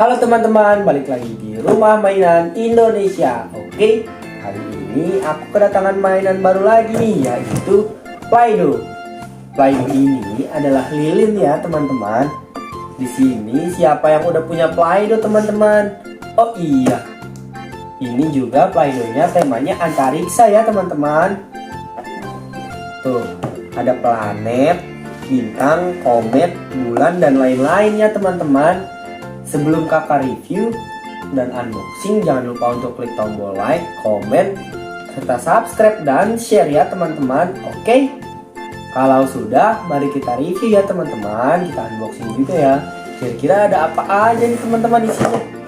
Halo teman-teman, balik lagi di Rumah Mainan Indonesia. Oke, kali ini aku kedatangan mainan baru lagi nih, yaitu Play-Doh. Play-Doh ini adalah lilin ya teman-teman. Di sini siapa yang udah punya Play-Doh teman-teman? Oh iya, ini juga Play-Dohnya temanya antariksa ya teman-teman. Tuh, ada planet, bintang, komet, bulan, dan lain-lain ya teman-teman. Sebelum kakak review dan unboxing, jangan lupa untuk klik tombol like, komen, serta subscribe dan share ya teman-teman. Oke, kalau sudah, mari kita review ya teman-teman. Kita unboxing juga ya. Kira-kira ada apa aja nih teman-teman di sini?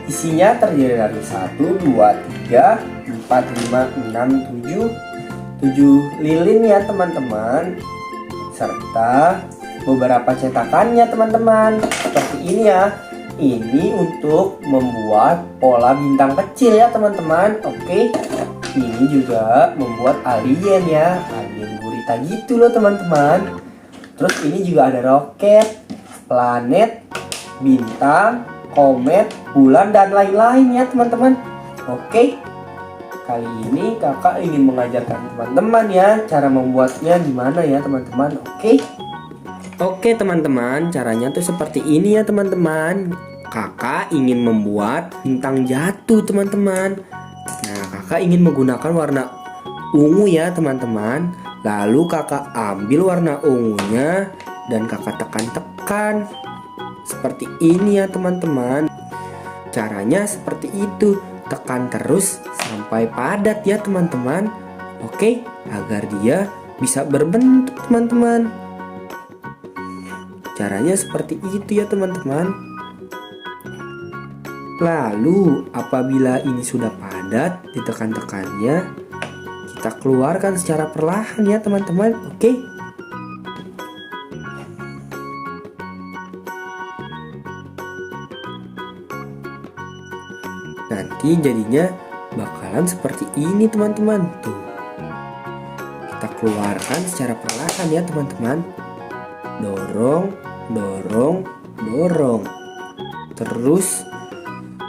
Isinya terdiri dari 1, 2, 3, 4, 5, 6, 7 lilin ya teman-teman, serta beberapa cetakannya teman-teman. Seperti ini ya. Ini untuk membuat pola bintang kecil ya teman-teman. Oke, ini juga membuat alien ya, alien gurita gitu loh teman-teman. Terus ini juga ada roket, planet, bintang, komet, bulan, dan lain-lain ya teman-teman. Oke, kali ini kakak ingin mengajarkan teman-teman ya cara membuatnya gimana ya teman-teman. Oke teman-teman, caranya tuh seperti ini ya teman-teman. Kakak ingin membuat bintang jatuh teman-teman. Nah, kakak ingin menggunakan warna ungu ya teman-teman. Lalu kakak ambil warna ungunya dan kakak tekan-tekan seperti ini ya teman-teman. Caranya seperti itu, tekan terus sampai padat ya teman-teman. Oke, agar dia bisa berbentuk teman-teman. Caranya seperti itu ya teman-teman. Lalu apabila ini sudah padat, ditekan-tekannya, kita keluarkan secara perlahan ya teman-teman. Oke. Nanti jadinya bakalan seperti ini teman-teman. Tuh, kita keluarkan secara perlahan ya teman-teman. Dorong, dorong, dorong, terus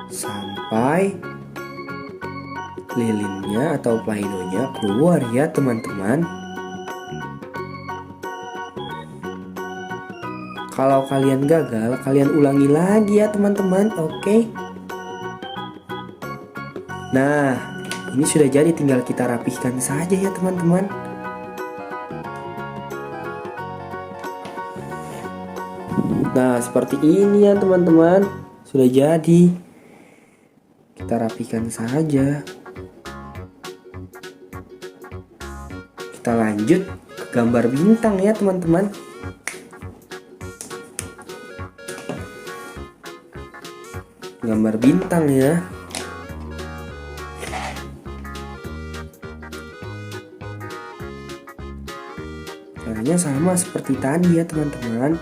sampai lilinnya atau Play-Dohnya keluar ya teman-teman. Kalau kalian gagal, kalian ulangi lagi ya teman-teman. Oke. Nah, ini sudah jadi, tinggal kita rapihkan saja ya teman-teman. Nah, seperti ini ya teman-teman. Sudah jadi. Kita rapihkan saja. Kita lanjut ke gambar bintang ya teman-teman. Gambar bintang ya. Caranya sama seperti tadi ya teman-teman.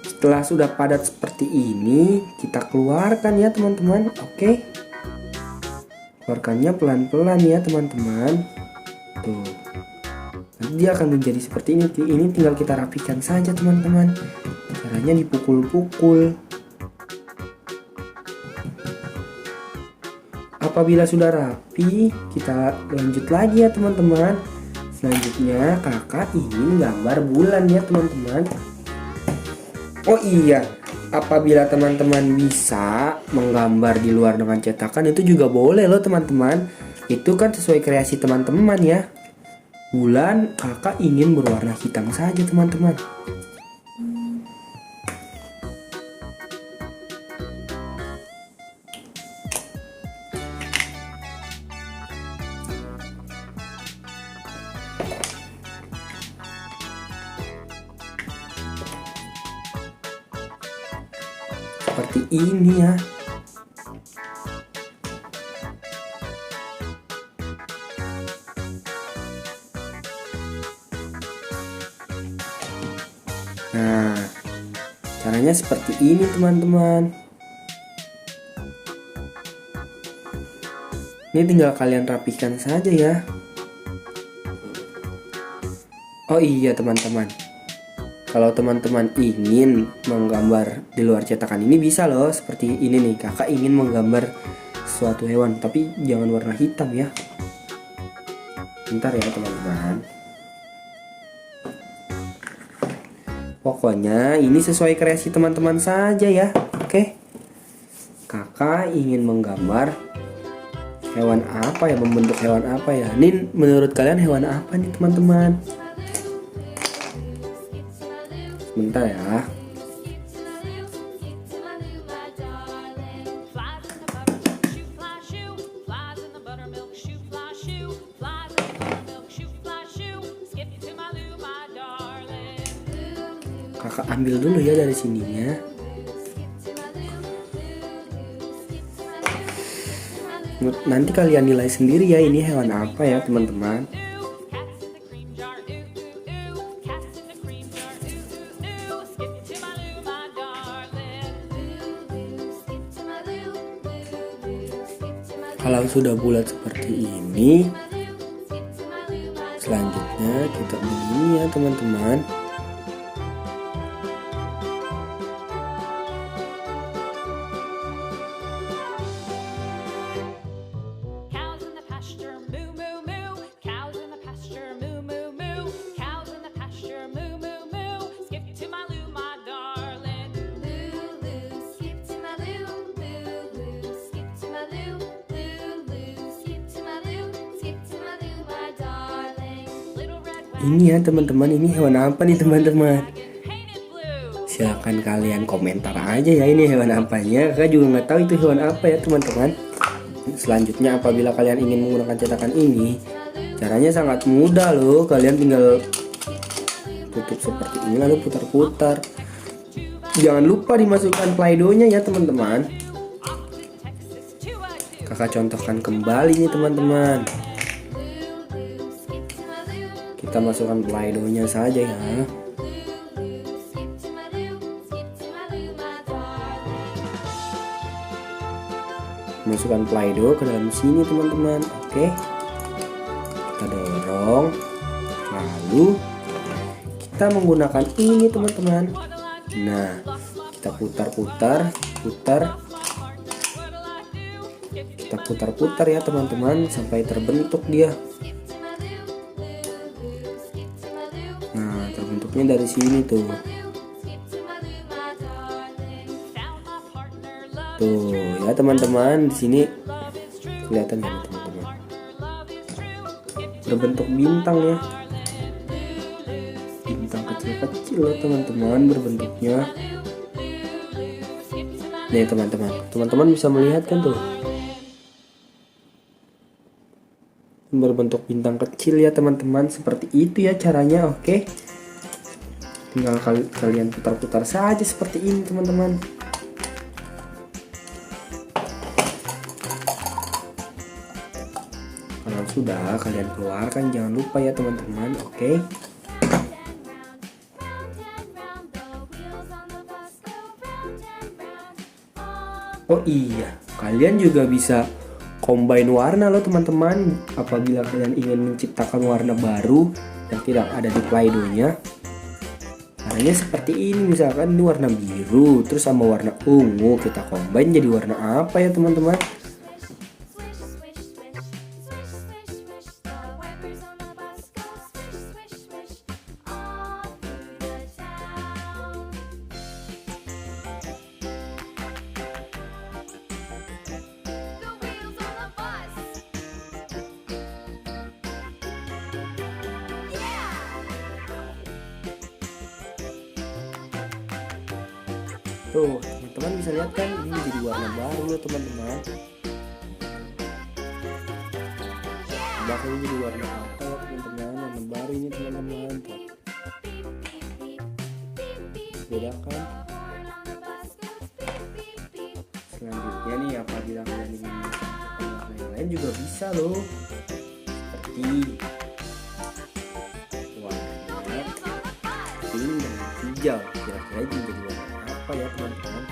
Setelah sudah padat seperti ini, kita keluarkan ya teman-teman. Oke, keluarkannya pelan-pelan ya teman-teman. Tuh, nanti dia akan menjadi seperti ini. Ini tinggal kita rapikan saja teman-teman. Caranya dipukul-pukul. Apabila sudah rapi, kita lanjut lagi ya teman-teman. Selanjutnya kakak ingin gambar bulan ya teman-teman. Oh iya, apabila teman-teman bisa menggambar di luar dengan cetakan, itu juga boleh loh teman-teman. Itu kan sesuai kreasi teman-teman ya. Bulan kakak ingin berwarna hitam saja teman-teman. seperti ini ya. Nah, caranya seperti ini teman-teman. Ini tinggal kalian rapikan saja ya. Oh iya teman-teman, kalau teman-teman ingin menggambar di luar cetakan ini bisa loh. Seperti ini nih, kakak ingin menggambar suatu hewan, tapi jangan warna hitam ya. Bentar ya teman-teman. Pokoknya ini sesuai kreasi teman-teman saja ya. Oke. Kakak ingin menggambar hewan apa ya, membentuk hewan apa ya. Ini menurut kalian hewan apa nih teman-teman? Bentar ya. Kakak ambil dulu ya dari sininya. Nanti kalian nilai sendiri ya ini hewan apa ya teman-teman. Kalau sudah bulat seperti ini, selanjutnya kita begini ya teman-teman. Ini ya teman-teman, ini hewan apa nih teman-teman? Silahkan kalian komentar aja ya ini hewan apanya. Kakak juga nggak tahu itu hewan apa ya teman-teman. Selanjutnya apabila kalian ingin menggunakan cetakan ini, caranya sangat mudah loh. Kalian tinggal tutup seperti ini lalu putar-putar. Jangan lupa dimasukkan play-doh-nya ya teman-teman. Kakak contohkan kembali nih teman-teman. Kita masukkan play-doh-nya saja ya. Masukkan play-doh ke dalam sini teman-teman. Oke. Kita dorong. Lalu kita menggunakan ini teman-teman. Nah, kita putar-putar, kita putar-putar ya teman-teman sampai terbentuk dia. Nah, terbentuknya dari sini tuh. Tuh ya teman-teman, di sini kelihatan ya teman-teman. Berbentuk bintang ya. Bintang kecil-kecil ya teman-teman berbentuknya. Nih teman-teman, teman-teman bisa melihat kan tuh. Berbentuk bintang kecil ya teman-teman, seperti itu ya caranya. Oke, tinggal kalian putar-putar saja seperti ini teman-teman. Kalau sudah kalian keluarkan, jangan lupa ya teman-teman. Oke. Oh iya, kalian juga bisa combine warna loh teman-teman. Apabila kalian ingin menciptakan warna baru yang tidak ada di play-doh-nya, caranya seperti ini. Misalkan ini warna biru terus sama warna ungu, kita combine jadi warna apa ya teman-teman? Tuh, teman-teman bisa lihat kan ini jadi warna baru ya teman-teman. Belakangnya jadi warna apa ya teman-teman? Warna baru ini teman-teman. Bedakan. lain juga bisa loh, seperti warna pink dan hijau. Kira-kira jadi warna apa ya teman-teman?